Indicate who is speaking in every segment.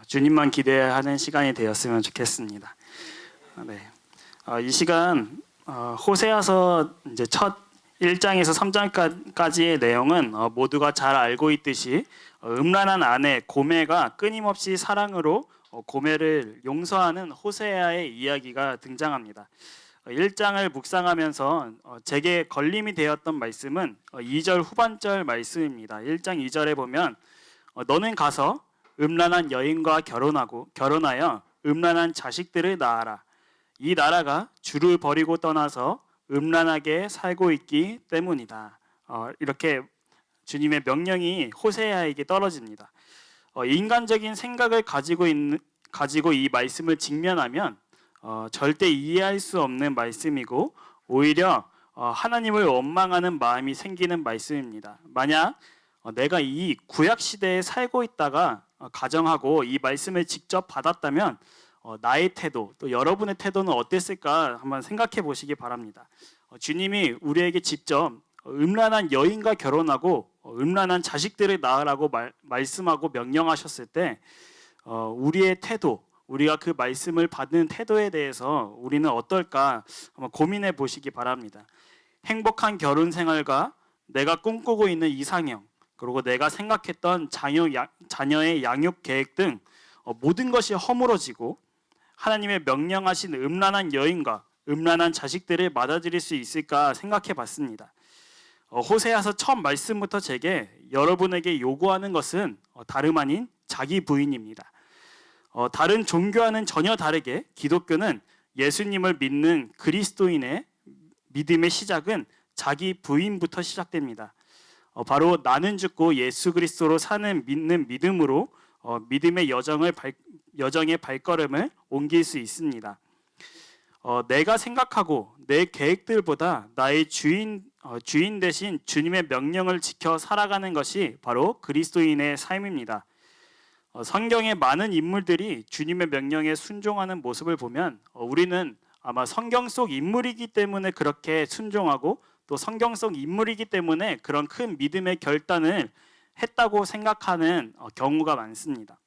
Speaker 1: 주님만 기대하는 시간이 되었으면 좋겠습니다. 네. 이 시간 호세아서 이제 첫 1장에서 3장까지의 내용은 모두가 잘 알고 있듯이 음란한 아내 고멜가 끊임없이 사랑으로 고멜을 용서하는 호세아의 이야기가 등장합니다. 1장을 묵상하면서 제게 걸림이 되었던 말씀은 2절 후반절 말씀입니다. 1장 2절에 보면 너는 가서 음란한 여인과 결혼하여 음란한 자식들을 낳아라. 이 나라가 주를 버리고 떠나서 음란하게 살고 있기 때문이다. 이렇게 주님의 명령이 호세아에게 떨어집니다. 인간적인 생각을 가지고 이 말씀을 직면하면 절대 이해할 수 없는 말씀이고 오히려 하나님을 원망하는 마음이 생기는 말씀입니다. 만약 내가 이 구약 시대에 살고 있다가 가정하고 이 말씀을 직접 받았다면 나의 태도, 또 여러분의 태도는 어땠을까 한번 생각해 보시기 바랍니다. 주님이 우리에게 직접 음란한 여인과 결혼하고 음란한 자식들을 낳으라고 말씀하고 명령하셨을 때 우리의 태도, 우리가 그 말씀을 받는 태도에 대해서 우리는 어떨까 한번 고민해 보시기 바랍니다. 행복한 결혼 생활과 내가 꿈꾸고 있는 이상형, 그리고 내가 생각했던 자녀의 양육 계획 등 모든 것이 허물어지고 하나님의 명령하신 음란한 여인과 음란한 자식들을 맞아들일 수 있을까 생각해 봤습니다. 호세아서 첫 말씀부터 제게 여러분에게 요구하는 것은 다름 아닌 자기 부인입니다. 다른 종교와는 전혀 다르게 기독교는 예수님을 믿는 그리스도인의 믿음의 시작은 자기 부인부터 시작됩니다. 바로 나는 죽고 예수 그리스도로 믿는 믿음으로 믿음의 여정의 발걸음을 옮길 수 있습니다. 내가 생각하고 내 계획들보다 나의 주인 대신 주님의 명령을 지켜 살아가는 것이 바로 그리스도인의 삶입니다. 성경의 많은 인물들이 주님의 명령에 순종하는 모습을 보면 우리는 아마 성경 속 인물이기 때문에 그렇게 순종하고 또 성경 속 인물이기 때문에 그런 큰 믿음의 결단을 했다고 생각하는 경우가 많습니다.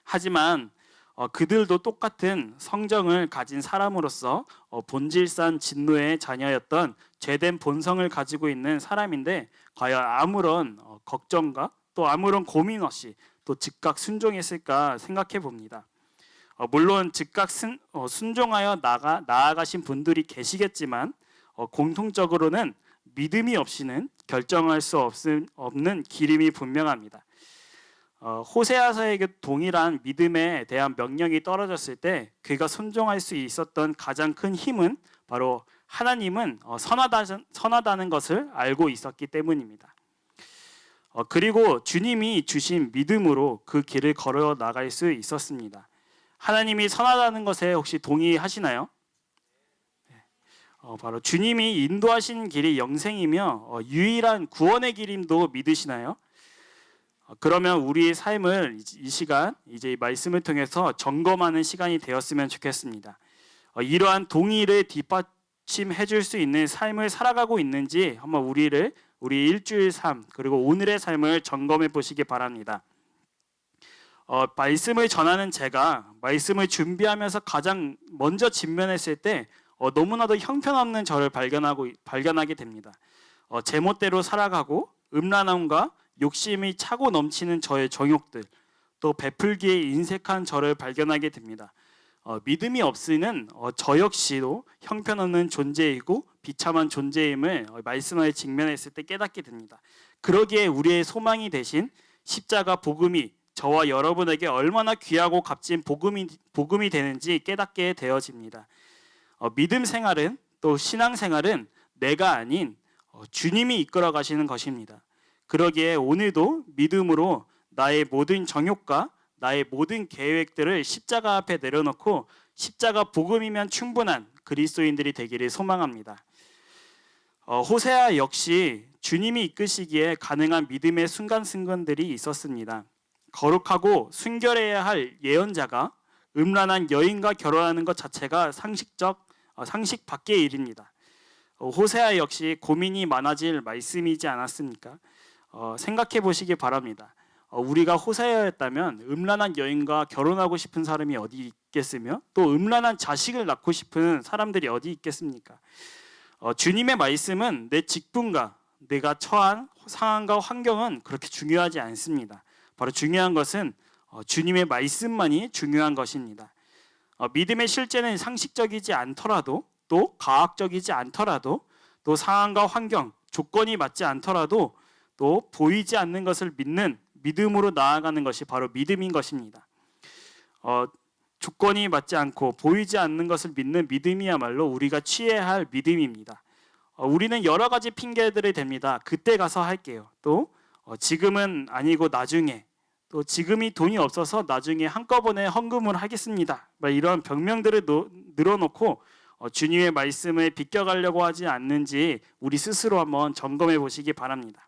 Speaker 1: 하지만 그들도 똑같은 성정을 가진 사람으로서 본질상 진노의 자녀였던 죄된 본성을 가지고 있는 사람인데 과연 아무런 걱정과 또 아무런 고민 없이 또 즉각 순종했을까 생각해 봅니다. 물론 즉각 순종하여 나아가신 분들이 계시겠지만 공통적으로는 믿음이 없이는 결정할 수 없는 기림이 분명합니다. 호세아서에게 동일한 믿음에 대한 명령이 떨어졌을 때 그가 순종할 수 있었던 가장 큰 힘은 바로 하나님은 선하다는 것을 알고 있었기 때문입니다. 그리고 주님이 주신 믿음으로 그 길을 걸어 나갈 수 있었습니다. 하나님이 선하다는 것에 혹시 동의하시나요? 바로 주님이 인도하신 길이 영생이며 유일한 구원의 길임도 믿으시나요? 그러면 우리의 삶을 이 시간 이제 이 말씀을 통해서 점검하는 시간이 되었으면 좋겠습니다. 이러한 동의를 뒷받침해 줄 수 있는 삶을 살아가고 있는지 한번 우리 일주일 삶 그리고 오늘의 삶을 점검해 보시기 바랍니다. 말씀을 전하는 제가 말씀을 준비하면서 가장 먼저 직면했을 때 너무나도 형편없는 저를 발견하게 됩니다. 제멋대로 살아가고 음란함과 욕심이 차고 넘치는 저의 정욕들, 또 베풀기에 인색한 저를 발견하게 됩니다. 믿음이 없이는 저 역시도 형편없는 존재이고 비참한 존재임을 말씀을 직면했을 때 깨닫게 됩니다. 그러기에 우리의 소망이 되신 십자가 복음이 저와 여러분에게 얼마나 귀하고 값진 복음이 되는지 깨닫게 되어집니다. 믿음 생활은 또 신앙 생활은 내가 아닌 주님이 이끌어 가시는 것입니다. 그러기에 오늘도 믿음으로 나의 모든 정욕과 나의 모든 계획들을 십자가 앞에 내려놓고 십자가 복음이면 충분한 그리스도인들이 되기를 소망합니다. 호세아 역시 주님이 이끄시기에 가능한 믿음의 순간순간들이 있었습니다. 거룩하고 순결해야 할 예언자가 음란한 여인과 결혼하는 것 자체가 상식 밖의 일입니다. 호세아 역시 고민이 많아질 말씀이지 않았습니까? 생각해 보시기 바랍니다. 우리가 호세아였다면 음란한 여인과 결혼하고 싶은 사람이 어디 있겠으며 또 음란한 자식을 낳고 싶은 사람들이 어디 있겠습니까? 주님의 말씀은 내 직분과 내가 처한 상황과 환경은 그렇게 중요하지 않습니다. 바로 중요한 것은 주님의 말씀만이 중요한 것입니다. 믿음의 실제는 상식적이지 않더라도 또 과학적이지 않더라도 또 상황과 환경, 조건이 맞지 않더라도 또 보이지 않는 것을 믿는 믿음으로 나아가는 것이 바로 믿음인 것입니다. 조건이 맞지 않고 보이지 않는 것을 믿는 믿음이야말로 우리가 취해야 할 믿음입니다. 우리는 여러 가지 핑계들이 됩니다. 그때 가서 할게요. 또 지금은 아니고 나중에, 또 지금이 돈이 없어서 나중에 한꺼번에 헌금을 하겠습니다. 이런 병명들을 늘어놓고 주님의 말씀을 비껴가려고 하지 않는지 우리 스스로 한번 점검해 보시기 바랍니다.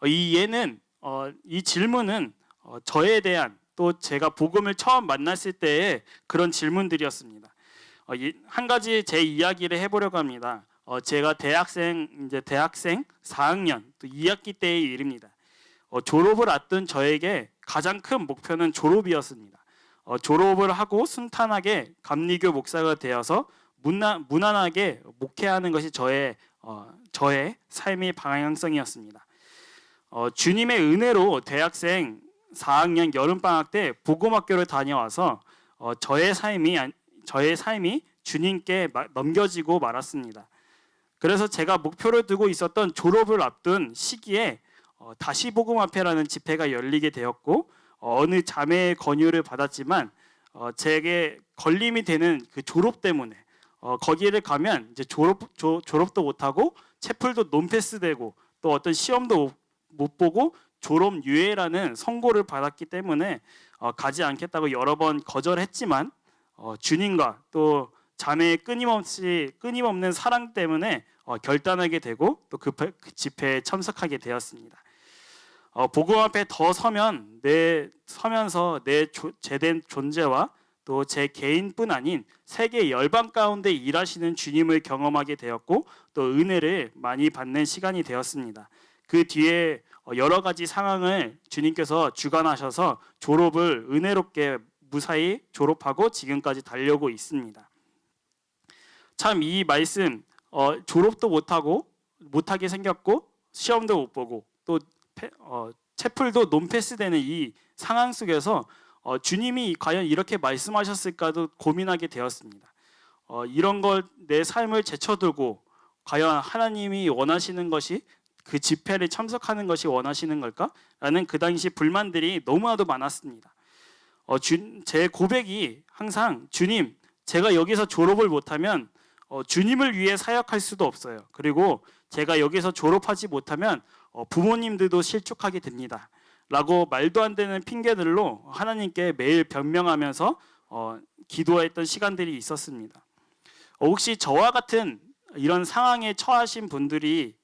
Speaker 1: 이 질문은 저에 대한 또 제가 복음을 처음 만났을 때의 그런 질문들이었습니다. 한 가지 제 이야기를 해보려고 합니다. 제가 대학생 4학년 또 2학기 때의 일입니다. 졸업을 앞둔 저에게 가장 큰 목표는 졸업이었습니다. 졸업을 하고 순탄하게 감리교 목사가 되어서 무난하게 목회하는 것이 저의 삶의 방향성이었습니다. 주님의 은혜로 대학생 4학년 여름방학 때 복음학교를 다녀와서 저의 삶이 주님께 넘겨지고 말았습니다. 그래서 제가 목표를 두고 있었던 졸업을 앞둔 시기에 다시 복음화폐라는 집회가 열리게 되었고 어느 자매의 권유를 받았지만 제게 걸림이 되는 그 졸업 때문에 거기를 가면 이제 졸업도 못하고 채플도 논패스되고 또 어떤 시험도 못 보고 졸업 유예라는 선고를 받았기 때문에 가지 않겠다고 여러 번 거절했지만 주님과 또 자매의 끊임없는 사랑 때문에 결단하게 되고 또 그 집회에 참석하게 되었습니다. 복음 앞에 더 서면서 내 제된 존재와 또 제 개인뿐 아닌 세계 열방 가운데 일하시는 주님을 경험하게 되었고 또 은혜를 많이 받는 시간이 되었습니다. 그 뒤에 여러 가지 상황을 주님께서 주관하셔서 졸업을 은혜롭게 무사히 졸업하고 지금까지 달려오고 있습니다. 참 이 말씀 졸업도 못하게 생겼고 시험도 못 보고 또 채플도 논패스되는 이 상황 속에서 주님이 과연 이렇게 말씀하셨을까도 고민하게 되었습니다. 이런 걸 내 삶을 제쳐두고 과연 하나님이 원하시는 것이 그 집회를 참석하는 것이 원하시는 걸까? 라는 그 당시 불만들이 너무나도 많았습니다. 제 고백이 항상 주님, 제가 여기서 졸업을 못하면 주님을 위해 사역할 수도 없어요. 그리고 제가 여기서 졸업하지 못하면 부모님들도 실족하게 됩니다. 라고 말도 안 되는 핑계들로 하나님께 매일 변명하면서 기도했던 시간들이 있었습니다. 혹시 저와 같은 이런 상황에 처하신 분들이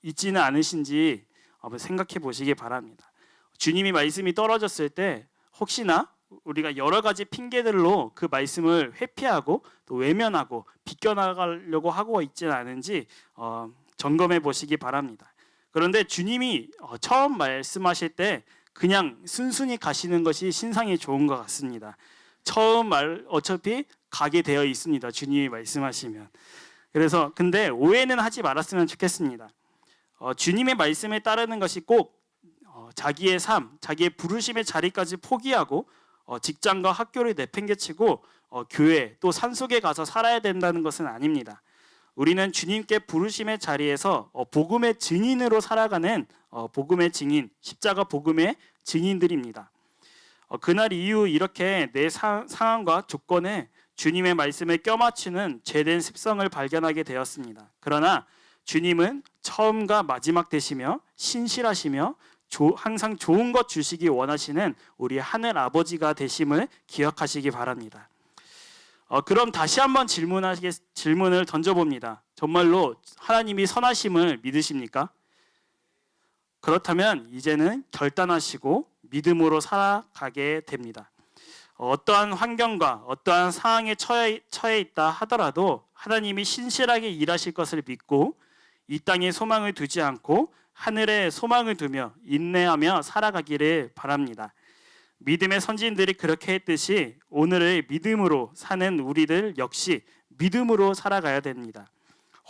Speaker 1: 있지는 않으신지 한번 생각해 보시기 바랍니다. 주님이 말씀이 떨어졌을 때 혹시나 우리가 여러 가지 핑계들로 그 말씀을 회피하고 또 외면하고 비껴나가려고 하고 있지는 않은지 점검해 보시기 바랍니다. 그런데 주님이 처음 말씀하실 때 그냥 순순히 가시는 것이 신상이 좋은 것 같습니다. 어차피 가게 되어 있습니다. 주님이 말씀하시면. 그래서 근데 오해는 하지 말았으면 좋겠습니다. 주님의 말씀에 따르는 것이 꼭 자기의 삶, 자기의 부르심의 자리까지 포기하고 직장과 학교를 내팽개치고 교회 또 산속에 가서 살아야 된다는 것은 아닙니다. 우리는 주님께 부르심의 자리에서 복음의 증인으로 살아가는 복음의 증인, 십자가 복음의 증인들입니다. 그날 이후 이렇게 내 상황과 조건에 주님의 말씀에 껴맞추는 죄된 습성을 발견하게 되었습니다. 그러나 주님은 처음과 마지막 되시며 신실하시며 항상 좋은 것 주시기 원하시는 우리 하늘 아버지가 되심을 기억하시기 바랍니다. 그럼 다시 한번 질문을 던져봅니다. 정말로 하나님이 선하심을 믿으십니까? 그렇다면 이제는 결단하시고 믿음으로 살아가게 됩니다. 어떠한 환경과 어떠한 상황에 처해 있다 하더라도 하나님이 신실하게 일하실 것을 믿고 이 땅에 소망을 두지 않고 하늘에 소망을 두며 인내하며 살아가기를 바랍니다. 믿음의 선진들이 그렇게 했듯이 오늘을 믿음으로 사는 우리들 역시 믿음으로 살아가야 됩니다.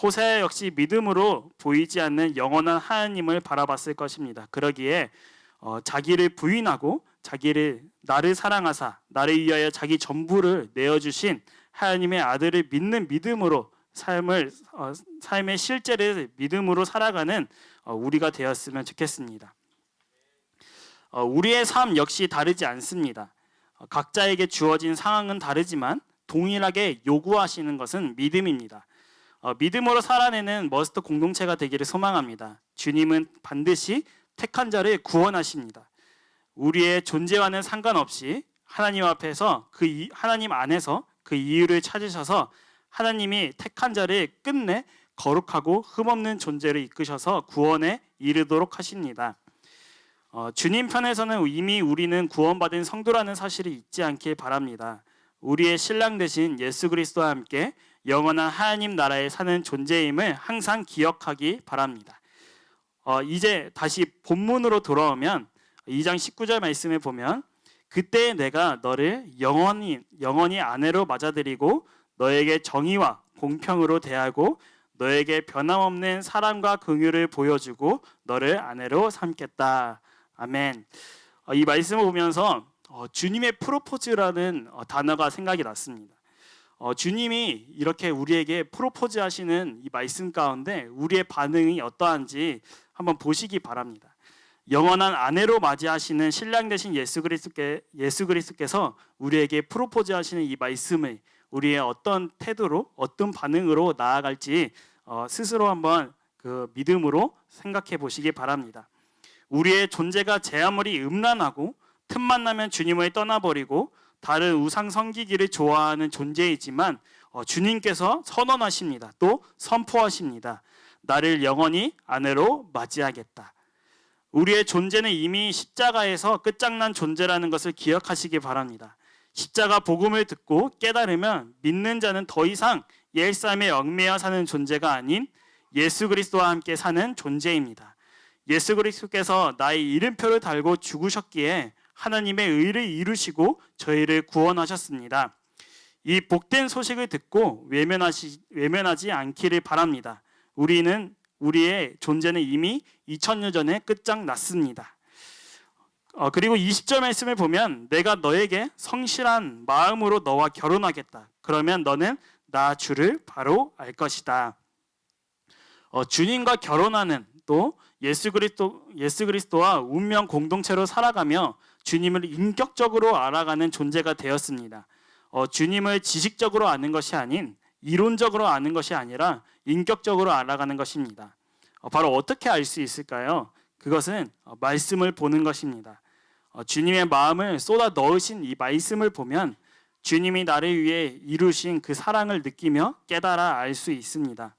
Speaker 1: 호세아 역시 믿음으로 보이지 않는 영원한 하나님을 바라봤을 것입니다. 그러기에 자기를 부인하고 나를 사랑하사 나를 위하여 자기 전부를 내어주신 하나님의 아들을 믿는 믿음으로 삶의 실제를 믿음으로 살아가는 우리가 되었으면 좋겠습니다. 우리의 삶 역시 다르지 않습니다. 각자에게 주어진 상황은 다르지만 동일하게 요구하시는 것은 믿음입니다. 믿음으로 살아내는 머스트 공동체가 되기를 소망합니다. 주님은 반드시 택한 자를 구원하십니다. 우리의 존재와는 상관없이 하나님 앞에서 하나님 안에서 그 이유를 찾으셔서 하나님이 택한 자를 끝내 거룩하고 흠없는 존재를 이끄셔서 구원에 이르도록 하십니다. 주님 편에서는 이미 우리는 구원받은 성도라는 사실을 잊지 않길 바랍니다. 우리의 신랑 되신 예수 그리스도와 함께 영원한 하나님 나라에 사는 존재임을 항상 기억하기 바랍니다. 이제 다시 본문으로 돌아오면 2장 19절 말씀에 보면 그때 내가 너를 영원히 아내로 맞아들이고 너에게 정의와 공평으로 대하고 너에게 변함없는 사랑과 긍휼을 보여주고 너를 아내로 삼겠다. 아멘. 이 말씀을 보면서 주님의 프로포즈라는 단어가 생각이 났습니다. 주님이 이렇게 우리에게 프로포즈 하시는 이 말씀 가운데 우리의 반응이 어떠한지 한번 보시기 바랍니다. 영원한 아내로 맞이하시는 신랑 되신 예수 그리스도께서 우리에게 프로포즈 하시는 이 말씀을 우리의 어떤 태도로 어떤 반응으로 나아갈지 스스로 한번 그 믿음으로 생각해 보시기 바랍니다. 우리의 존재가 제 아무리 음란하고 틈만 나면 주님을 떠나버리고 다른 우상 섬기기를 좋아하는 존재이지만 주님께서 선언하십니다. 또 선포하십니다. 나를 영원히 아내로 맞이하겠다. 우리의 존재는 이미 십자가에서 끝장난 존재라는 것을 기억하시기 바랍니다. 십자가 복음을 듣고 깨달으면 믿는 자는 더 이상 옛 삶에 얽매여 사는 존재가 아닌 예수 그리스도와 함께 사는 존재입니다. 예수 그리스도께서 나의 이름표를 달고 죽으셨기에 하나님의 의를 이루시고 저희를 구원하셨습니다. 이 복된 소식을 듣고 외면하지 않기를 바랍니다. 우리의 존재는 이미 2000년 전에 끝장났습니다. 그리고 20절 말씀을 보면 내가 너에게 성실한 마음으로 너와 결혼하겠다. 그러면 너는 나 주를 바로 알 것이다. 주님과 결혼하는 또 예수 그리스도와 운명 공동체로 살아가며 주님을 인격적으로 알아가는 존재가 되었습니다. 주님을 지식적으로 아는 것이 아닌 이론적으로 아는 것이 아니라 인격적으로 알아가는 것입니다. 바로 어떻게 알 수 있을까요? 그것은 말씀을 보는 것입니다. 주님의 마음을 쏟아 넣으신 이 말씀을 보면 주님이 나를 위해 이루신 그 사랑을 느끼며 깨달아 알 수 있습니다.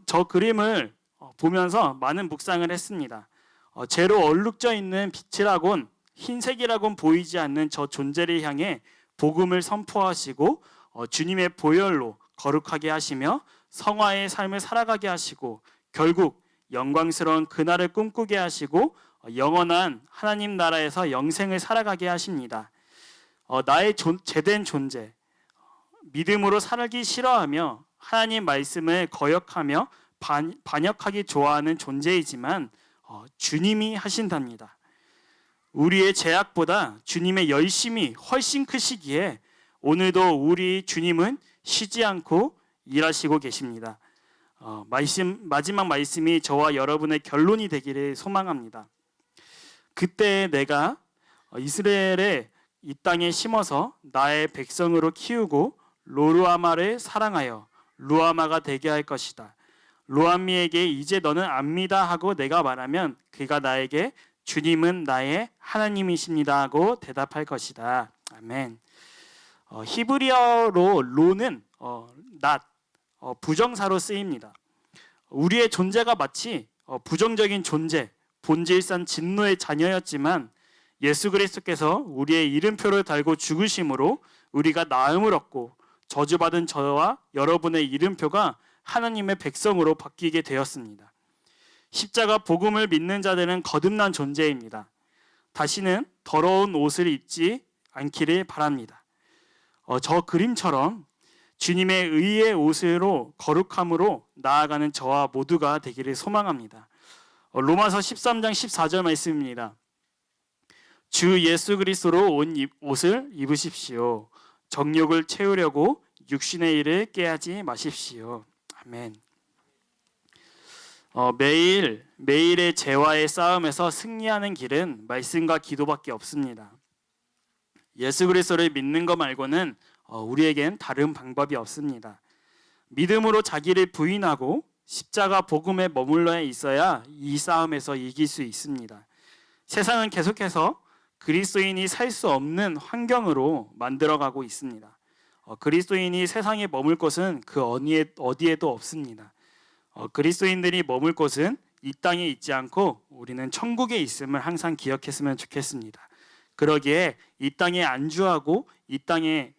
Speaker 1: 저 그림을 보면서 많은 묵상을 했습니다. 죄로 얼룩져 있는 빛이라곤 흰색이라곤 보이지 않는 저 존재를 향해 복음을 선포하시고 주님의 보혈로 거룩하게 하시며 성화의 삶을 살아가게 하시고 결국 영광스러운 그날을 꿈꾸게 하시고 영원한 하나님 나라에서 영생을 살아가게 하십니다. 나의 죄된 존재, 믿음으로 살기 싫어하며 하나님 말씀을 거역하며 반역하기 좋아하는 존재이지만 주님이 하신답니다. 우리의 죄악보다 주님의 열심이 훨씬 크시기에 오늘도 우리 주님은 쉬지 않고 일하시고 계십니다. 마지막 말씀이 저와 여러분의 결론이 되기를 소망합니다. 그때 내가 이스라엘의 이 땅에 심어서 나의 백성으로 키우고 로루아마를 사랑하여 루아마가 되게 할 것이다. 로암미에게 이제 너는 압니다 하고 내가 말하면 그가 나에게 주님은 나의 하나님이십니다 하고 대답할 것이다. 아멘. 히브리어로 로는 부정사로 쓰입니다. 우리의 존재가 마치 부정적인 존재, 본질상 진노의 자녀였지만 예수 그리스도께서 우리의 이름표를 달고 죽으심으로 우리가 나음을 얻고 저주받은 저와 여러분의 이름표가 하나님의 백성으로 바뀌게 되었습니다. 십자가 복음을 믿는 자들은 거듭난 존재입니다. 다시는 더러운 옷을 입지 않기를 바랍니다. 저 그림처럼 주님의 의의 옷으로 거룩함으로 나아가는 저와 모두가 되기를 소망합니다. 로마서 13장 14절 말씀입니다. 주 예수 그리스도로 옷을 입으십시오. 정욕을 채우려고 육신의 일을 꾀하지 마십시오. 아멘. 매일의 죄와의 싸움에서 승리하는 길은 말씀과 기도밖에 없습니다. 예수 그리스도를 믿는 것 말고는 우리에겐 다른 방법이 없습니다. 믿음으로 자기를 부인하고 십자가 복음에 머물러 있어야 이 싸움에서 이길 수 있습니다. 세상은 계속해서 그리스도인이 살 수 없는 환경으로 만들어가고 있습니다. 그리스도인이 세상에 머물 곳은 그 어디에도 없습니다. 그리스도인들이 머물 곳은 이 땅에 있지 않고 우리는 천국에 있음을 항상 기억했으면 좋겠습니다. 그러기에 이 땅에 안주하고 이 땅에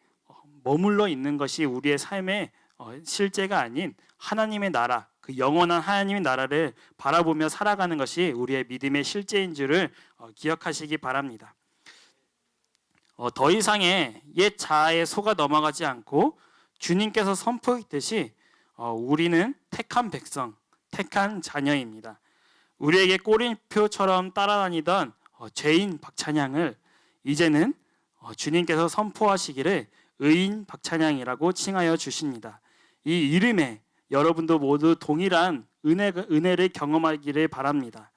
Speaker 1: 머물러 있는 것이 우리의 삶의 실제가 아닌 하나님의 나라, 그 영원한 하나님의 나라를 바라보며 살아가는 것이 우리의 믿음의 실제인 줄을 기억하시기 바랍니다. 더 이상의 옛 자아에 속아 넘어가지 않고 주님께서 선포했듯이 우리는 택한 백성, 택한 자녀입니다. 우리에게 꼬리표처럼 따라다니던 죄인 박찬양을 이제는 주님께서 선포하시기를 의인 박찬양이라고 칭하여 주십니다. 이 이름에 여러분도 모두 동일한 은혜를 경험하기를 바랍니다.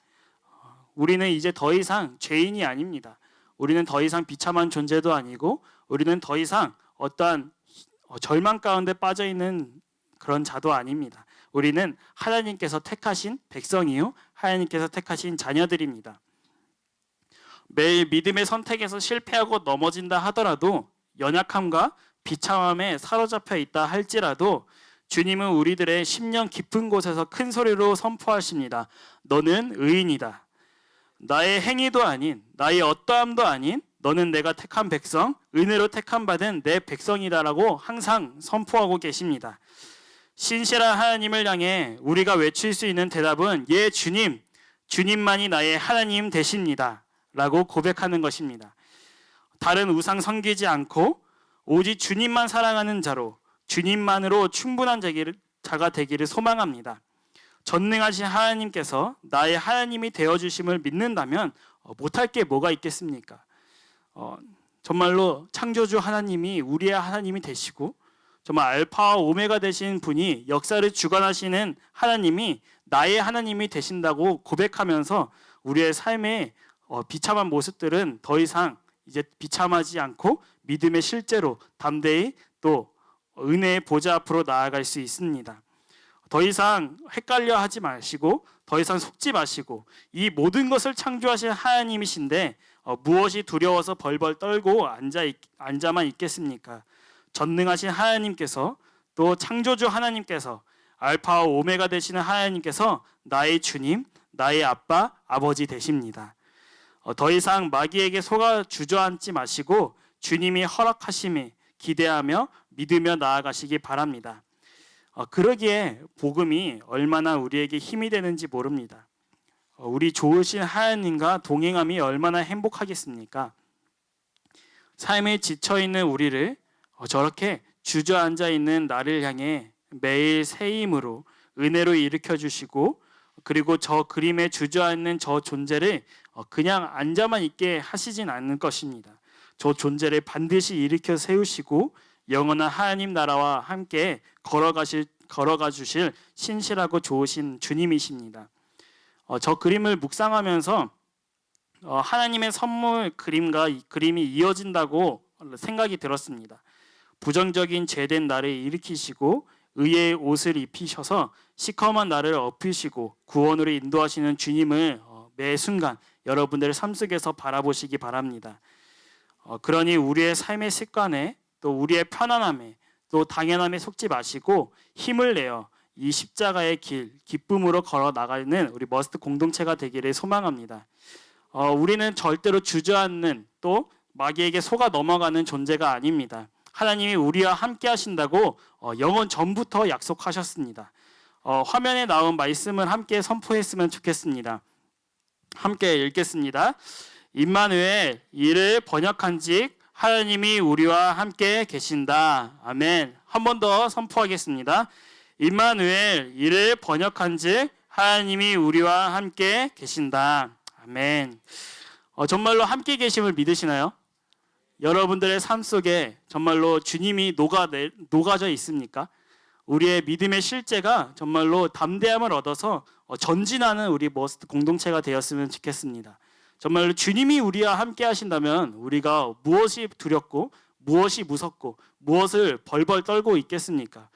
Speaker 1: 우리는 이제 더 이상 죄인이 아닙니다. 우리는 더 이상 비참한 존재도 아니고 우리는 더 이상 어떠한 절망 가운데 빠져있는 그런 자도 아닙니다. 우리는 하나님께서 택하신 백성이요 하나님께서 택하신 자녀들입니다. 매일 믿음의 선택에서 실패하고 넘어진다 하더라도 연약함과 비참함에 사로잡혀 있다 할지라도 주님은 우리들의 심령 깊은 곳에서 큰 소리로 선포하십니다. 너는 의인이다. 나의 행위도 아닌 나의 어떠함도 아닌 너는 내가 택한 백성, 은혜로 택함 받은 내 백성이다라고 항상 선포하고 계십니다. 신실한 하나님을 향해 우리가 외칠 수 있는 대답은 예 주님, 주님만이 나의 하나님 되십니다 라고 고백하는 것입니다. 다른 우상 섬기지 않고 오직 주님만 사랑하는 자로 주님만으로 충분한 자가 되기를 소망합니다. 전능하신 하나님께서 나의 하나님이 되어주심을 믿는다면 못할 게 뭐가 있겠습니까? 정말로 창조주 하나님이 우리의 하나님이 되시고 정말 알파와 오메가 되신 분이 역사를 주관하시는 하나님이 나의 하나님이 되신다고 고백하면서 우리의 삶의 비참한 모습들은 더 이상 이제 비참하지 않고 믿음의 실제로 담대히 또 은혜의 보좌 앞으로 나아갈 수 있습니다. 더 이상 헷갈려 하지 마시고 더 이상 속지 마시고 이 모든 것을 창조하신 하나님이신데 무엇이 두려워서 벌벌 떨고 앉아만 있겠습니까? 전능하신 하나님께서 또 창조주 하나님께서 알파와 오메가 되시는 하나님께서 나의 주님, 나의 아빠, 아버지 되십니다. 더 이상 마귀에게 속아 주저앉지 마시고 주님이 허락하심에 기대하며 믿으며 나아가시기 바랍니다. 그러기에 복음이 얼마나 우리에게 힘이 되는지 모릅니다. 우리 좋으신 하나님과 동행함이 얼마나 행복하겠습니까? 삶에 지쳐있는 우리를 저렇게 주저앉아 있는 나를 향해 매일 새 힘으로 은혜로 일으켜 주시고 그리고 저 그림에 주저앉는 저 존재를 그냥 앉아만 있게 하시진 않을 것입니다. 저 존재를 반드시 일으켜 세우시고 영원한 하나님 나라와 함께 걸어가 주실 신실하고 좋으신 주님이십니다. 저 그림을 묵상하면서 하나님의 선물 그림이 이어진다고 생각이 들었습니다. 부정적인 죄된 나를 일으키시고 의의 옷을 입히셔서 시커먼 나를 엎으시고 구원으로 인도하시는 주님을 매 순간 여러분들의 삶 속에서 바라보시기 바랍니다. 그러니 우리의 삶의 습관에 또 우리의 편안함에 또 당연함에 속지 마시고 힘을 내어 이 십자가의 길 기쁨으로 걸어 나가는 우리 머스트 공동체가 되기를 소망합니다. 우리는 절대로 주저앉는 또 마귀에게 속아 넘어가는 존재가 아닙니다. 하나님이 우리와 함께 하신다고 영원 전부터 약속하셨습니다. 화면에 나온 말씀을 함께 선포했으면 좋겠습니다. 함께 읽겠습니다. 임마누엘, 이를 번역한즉 하나님이 우리와 함께 계신다. 아멘. 한 번 더 선포하겠습니다. 임마누엘, 이를 번역한즉 하나님이 우리와 함께 계신다. 아멘. 정말로 함께 계심을 믿으시나요? 여러분들의 삶 속에 정말로 주님이 녹아져 있습니까? 우리의 믿음의 실제가 정말로 담대함을 얻어서 전진하는 우리 머스트 공동체가 되었으면 좋겠습니다. 정말로 주님이 우리와 함께 하신다면 우리가 무엇이 두렵고 무엇이 무섭고 무엇을 벌벌 떨고 있겠습니까?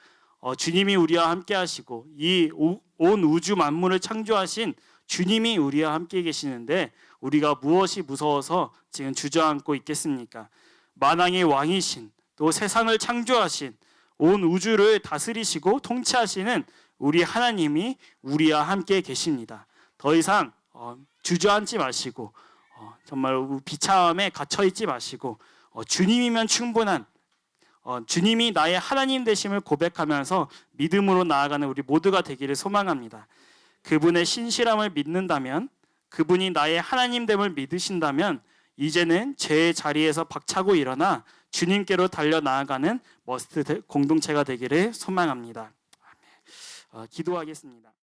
Speaker 1: 주님이 우리와 함께 하시고 이 온 우주 만물을 창조하신 주님이 우리와 함께 계시는데 우리가 무엇이 무서워서 지금 주저앉고 있겠습니까? 만왕의 왕이신, 또 세상을 창조하신, 온 우주를 다스리시고 통치하시는 우리 하나님이 우리와 함께 계십니다. 더 이상 주저앉지 마시고 정말 비참함에 갇혀 있지 마시고 주님이면 충분한, 주님이 나의 하나님 되심을 고백하면서 믿음으로 나아가는 우리 모두가 되기를 소망합니다. 그분의 신실함을 믿는다면, 그분이 나의 하나님됨을 믿으신다면 이제는 제 자리에서 박차고 일어나 주님께로 달려나아가는 머스트 공동체가 되기를 소망합니다. 기도하겠습니다.